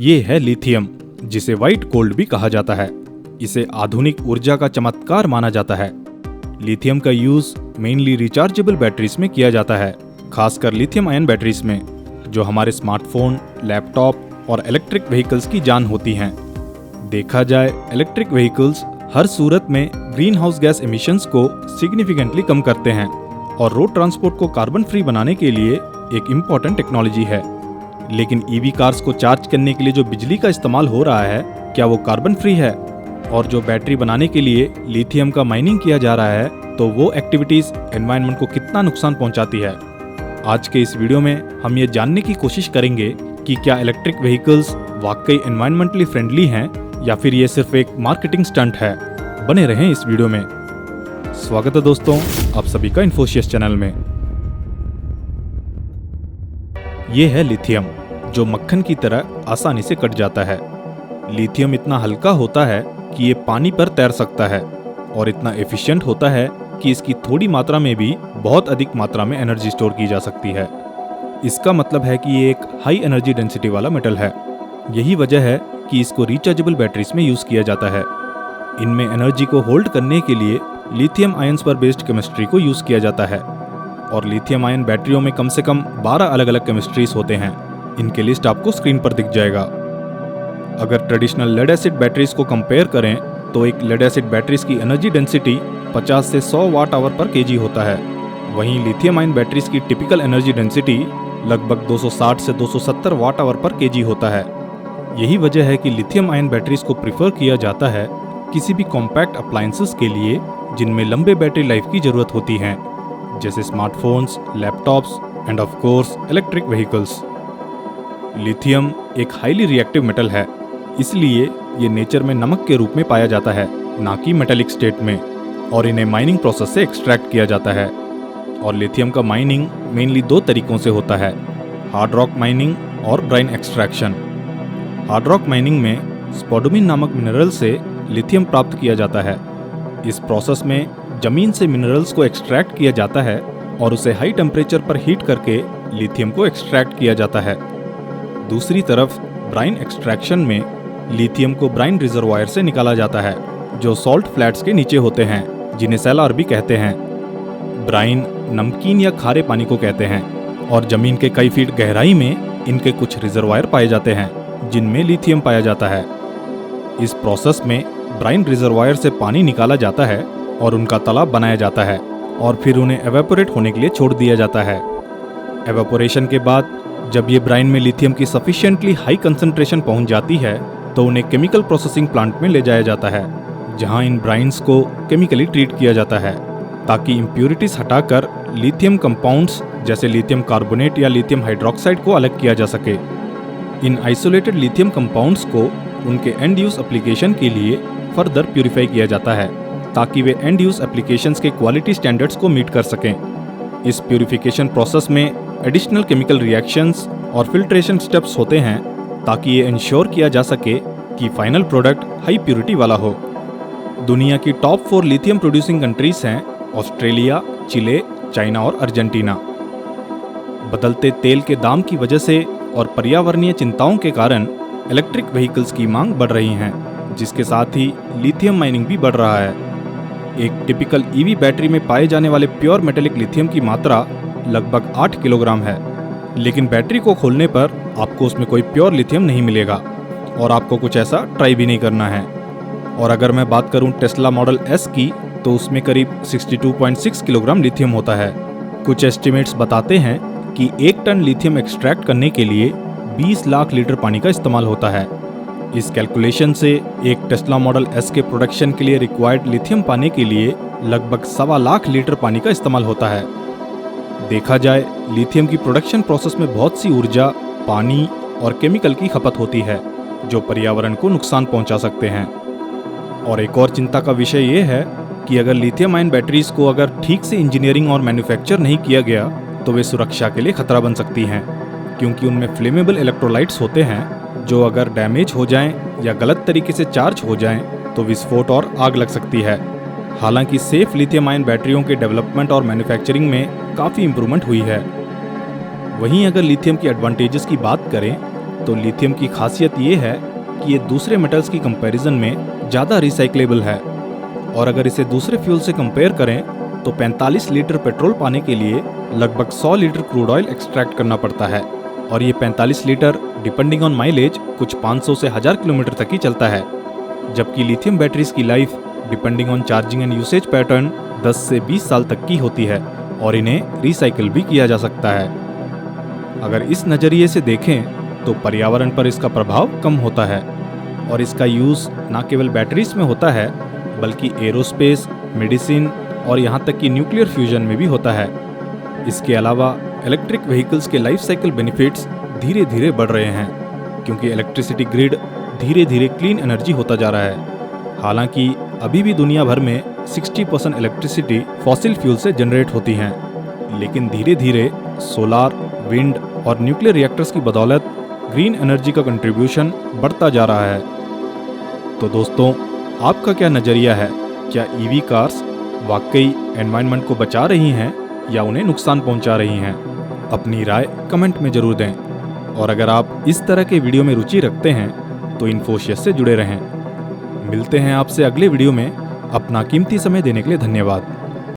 ये है लिथियम, जिसे व्हाइट गोल्ड भी कहा जाता है। इसे आधुनिक ऊर्जा का चमत्कार माना जाता है। लिथियम का यूज मेनली रिचार्जेबल बैटरीज में किया जाता है, खासकर लिथियम आयन बैटरीज में, जो हमारे स्मार्टफोन, लैपटॉप और इलेक्ट्रिक व्हीकल्स की जान होती हैं। देखा जाए, इलेक्ट्रिक व्हीकल्स हर सूरत में ग्रीन हाउस गैस एमिशंस को सिग्निफिकेंटली कम करते हैं और रोड ट्रांसपोर्ट को कार्बन फ्री बनाने के लिए एक इम्पॉर्टेंट टेक्नोलॉजी है। लेकिन ईवी कार्स को चार्ज करने के लिए जो बिजली का इस्तेमाल हो रहा है, क्या वो कार्बन फ्री है? और जो बैटरी बनाने के लिए लिथियम का माइनिंग किया जा रहा है, तो वो एक्टिविटीज एनवायरनमेंट को कितना नुकसान पहुंचाती है? आज के इस वीडियो में हम ये जानने की कोशिश करेंगे कि क्या इलेक्ट्रिक व्हीकल्स वाकई एनवायरनमेंटली फ्रेंडली हैं या फिर ये सिर्फ एक मार्केटिंग स्टंट है। बने रहें इस वीडियो में। स्वागत है दोस्तों, आप सभी का इन्फोसियस चैनल में। ये है लिथियम, जो मक्खन की तरह आसानी से कट जाता है। लिथियम इतना हल्का होता है कि ये पानी पर तैर सकता है और इतना एफिशिएंट होता है कि इसकी थोड़ी मात्रा में भी बहुत अधिक मात्रा में एनर्जी स्टोर की जा सकती है। इसका मतलब है कि ये एक हाई एनर्जी डेंसिटी वाला मेटल है। यही वजह है कि इसको रिचार्जेबल बैटरीज में यूज किया जाता है। इनमें एनर्जी को होल्ड करने के लिए लिथियम आयंस पर बेस्ड केमिस्ट्री को यूज किया जाता है। और लिथियम आयन बैटरियों में कम से कम 12 अलग अलग केमिस्ट्रीज होते हैं। इनके लिस्ट आपको स्क्रीन पर दिख जाएगा। अगर ट्रेडिशनल लेड एसिड बैटरीज को कंपेयर करें, तो एक लेड एसिड बैटरीज की एनर्जी डेंसिटी 50 से 100 वाट आवर पर केजी होता है। वहीं लिथियम आयन बैटरीज की टिपिकल एनर्जी डेंसिटी लगभग 260 से 270 वाट आवर पर केजी होता है। यही वजह है कि लिथियम आयन बैटरीज को प्रिफर किया जाता है किसी भी कॉम्पैक्ट अप्लायंसेस के लिए जिनमें लंबे बैटरी लाइफ की जरूरत होती है, जैसे smartphones, laptops end of course electric vehicles. Lithium एक हाईली रिएक्टिव मेटल है, इसलिए ये नेचर में नमक के रूप में पाया जाता है, ना कि मेटेलिक स्टेट में, और इन्हें माइनिंग प्रोसेस से एक्सट्रैक्ट किया जाता है। और लिथियम का माइनिंग मेनली 2 तरीकों से होता है, हार्ड रॉक माइनिंग और brine extraction. Hard rock mining में स्पोडुमिन नामक मिनरल से लिथियम प्राप्त किया जाता है। इस प्रोसेस में जमीन से मिनरल्स को एक्सट्रैक्ट किया जाता है और उसे हाई टेम्परेचर पर हीट करके लिथियम को एक्सट्रैक्ट किया जाता है। दूसरी तरफ ब्राइन एक्सट्रैक्शन में लिथियम को ब्राइन रिजर्वायर से निकाला जाता है, जो सॉल्ट फ्लैट्स के नीचे होते हैं, जिन्हें सेलार भी कहते हैं। ब्राइन नमकीन या खारे पानी को कहते हैं और जमीन के कई फीट गहराई में इनके कुछ रिजर्वायर पाए जाते हैं जिनमें लिथियम पाया जाता है। इस प्रोसेस में ब्राइन रिजर्वायर से पानी निकाला जाता है और उनका तालाब बनाया जाता है और फिर उन्हें एवेपोरेट होने के लिए छोड़ दिया जाता है। एवेपोरेशन के बाद जब ये ब्राइन में लिथियम की सफिशिएंटली हाई कंसंट्रेशन पहुंच जाती है, तो उन्हें केमिकल प्रोसेसिंग प्लांट में ले जाया जाता है, जहां इन ब्राइन्स को केमिकली ट्रीट किया जाता है ताकि इम्प्यूरिटीज हटाकर लिथियम कंपाउंड्स जैसे लिथियम कार्बोनेट या लिथियम हाइड्रोक्साइड को अलग किया जा सके। इन आइसोलेटेड लिथियम कंपाउंड्स को उनके एंड यूज एप्लीकेशन के लिए फर्दर प्यूरिफाई किया जाता है ताकि वे एंड यूज एप्लीकेशंस के क्वालिटी स्टैंडर्ड्स को मीट कर सकें। इस प्यूरिफिकेशन प्रोसेस में एडिशनल केमिकल रिएक्शंस और फिल्ट्रेशन स्टेप्स होते हैं ताकि ये इंश्योर किया जा सके कि फाइनल प्रोडक्ट हाई प्यूरिटी वाला हो। दुनिया की टॉप 4 लिथियम प्रोड्यूसिंग कंट्रीज हैं ऑस्ट्रेलिया, चिले, चाइना और अर्जेंटीना। बदलते तेल के दाम की वजह से और पर्यावरणीय चिंताओं के कारण इलेक्ट्रिक व्हीकल्स की मांग बढ़ रही है, जिसके साथ ही लिथियम माइनिंग भी बढ़ रहा है। एक टिपिकल ईवी बैटरी में पाए जाने वाले प्योर मेटेलिक लिथियम की मात्रा लगभग 8 किलोग्राम है, लेकिन बैटरी को खोलने पर आपको उसमें कोई प्योर लिथियम नहीं मिलेगा और आपको कुछ ऐसा ट्राई भी नहीं करना है। और अगर मैं बात करूं टेस्ला मॉडल S की, तो उसमें करीब 62.6 किलोग्राम लिथियम होता है। कुछ एस्टिमेट्स बताते हैं कि 1 टन लिथियम एक्सट्रैक्ट करने के लिए 20 लाख लीटर पानी का इस्तेमाल होता है। इस कैलकुलेशन से एक टेस्ला मॉडल S के प्रोडक्शन के लिए रिक्वायर्ड लिथियम पाने के लिए लगभग 1.25 लाख लीटर पानी का इस्तेमाल होता है। देखा जाए, लिथियम की प्रोडक्शन प्रोसेस में बहुत सी ऊर्जा, पानी और केमिकल की खपत होती है, जो पर्यावरण को नुकसान पहुंचा सकते हैं। और एक और चिंता का विषय ये है कि अगर लिथियम आयन बैटरीज को अगर ठीक से इंजीनियरिंग और मैन्युफैक्चर नहीं किया गया, तो वे सुरक्षा के लिए खतरा बन सकती हैं, क्योंकि उनमें फ्लेमेबल इलेक्ट्रोलाइट्स होते हैं जो अगर डैमेज हो जाएं या गलत तरीके से चार्ज हो जाएं, तो विस्फोट और आग लग सकती है। हालांकि सेफ लिथियम आयन बैटरियों के डेवलपमेंट और मैन्युफैक्चरिंग में काफ़ी इंप्रूवमेंट हुई है। वहीं अगर लिथियम की एडवांटेजेस की बात करें, तो लिथियम की खासियत ये है कि ये दूसरे मेटल्स की कंपैरिजन में ज़्यादा रिसाइक्लेबल है। और अगर इसे दूसरे फ्यूल से कंपेयर करें तो 45 लीटर पेट्रोल पाने के लिए लगभग 100 लीटर क्रूड ऑयल एक्सट्रैक्ट करना पड़ता है। और ये 45 लीटर डिपेंडिंग ऑन माइलेज कुछ 500 से 1000 किलोमीटर तक ही चलता है। जबकि लिथियम बैटरीज की life depending on charging and usage pattern 10 से 20 साल तक की होती है और इन्हें रिसाइकिल भी किया जा सकता है। अगर इस नज़रिए से देखें तो पर्यावरण पर इसका प्रभाव कम होता है और इसका यूज़ न केवल बैटरीज में होता है बल्कि एरोस्पेस, मेडिसिन और यहाँ तक कि न्यूक्लियर फ्यूजन में भी होता है। इसके अलावा इलेक्ट्रिक व्हीकल्स के लाइफ साइकिल बेनिफिट्स धीरे धीरे बढ़ रहे हैं क्योंकि इलेक्ट्रिसिटी ग्रिड धीरे धीरे क्लीन एनर्जी होता जा रहा है। हालांकि अभी भी दुनिया भर में 60% इलेक्ट्रिसिटी फॉसिल फ्यूल से जनरेट होती हैं, लेकिन धीरे धीरे सोलार, विंड और न्यूक्लियर रिएक्टर्स की बदौलत ग्रीन एनर्जी का कंट्रीब्यूशन बढ़ता जा रहा है। तो दोस्तों, आपका क्या नज़रिया है? क्या ईवी कार्स वाकई एनवायरनमेंट को बचा रही हैं या उन्हें नुकसान पहुंचा रही हैं? अपनी राय कमेंट में ज़रूर दें। और अगर आप इस तरह के वीडियो में रुचि रखते हैं तो इन्फोशियस से जुड़े रहें। मिलते हैं आपसे अगले वीडियो में। अपना कीमती समय देने के लिए धन्यवाद।